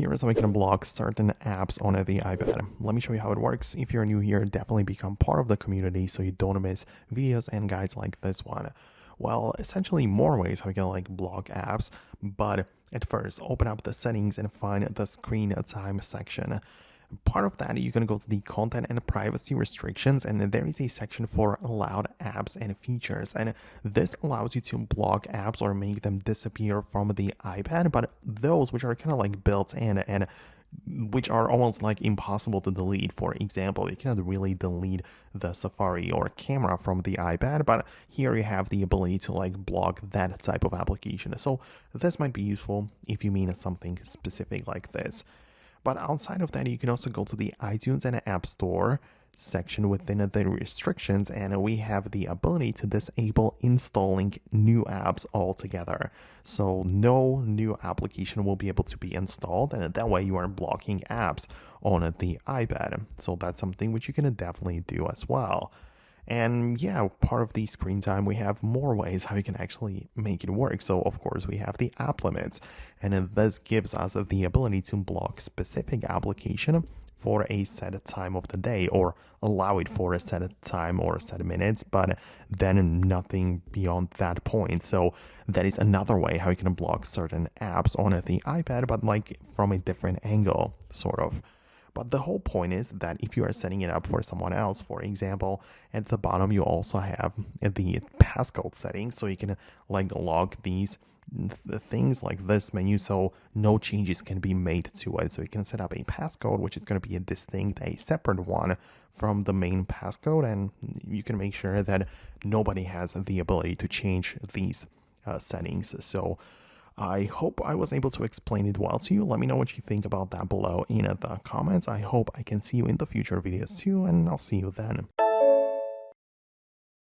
here's how we can block certain apps on the iPad. Let me show you how it works. If you're new here, definitely become part of the community so you don't miss videos and guides like this one. Well, essentially more ways how we can block apps, but at first open up the settings and find the screen time section. Part of that, you're going to go to the content and privacy restrictions, and there is a section for allowed apps and features, and this allows you to block apps or make them disappear from the iPad, but those which are kind of built in and which are almost impossible to delete. For example, you cannot really delete the Safari or camera from the iPad, but here you have the ability to block that type of application. So this might be useful if you mean something specific like this. But outside of that, you can also go to the iTunes and App Store section within the restrictions, and we have the ability to disable installing new apps altogether. So no new application will be able to be installed, and that way you are blocking apps on the iPad. So that's something which you can definitely do as well. And yeah, part of the screen time, we have more ways how you can actually make it work. So of course we have the app limits, and this gives us the ability to block specific application for a set time of the day, or allow it for a set time or set minutes, but then nothing beyond that point. So that is another way how you can block certain apps on the iPad, but from a different angle, sort of. But the whole point is that if you are setting it up for someone else, for example, at the bottom you also have the passcode settings, so you can log these things like this menu, so no changes can be made to it. So you can set up a passcode which is going to be a separate one from the main passcode, and you can make sure that nobody has the ability to change these settings. So I hope I was able to explain it well to you. Let me know what you think about that below in the comments. I hope I can see you in the future videos too, and I'll see you then.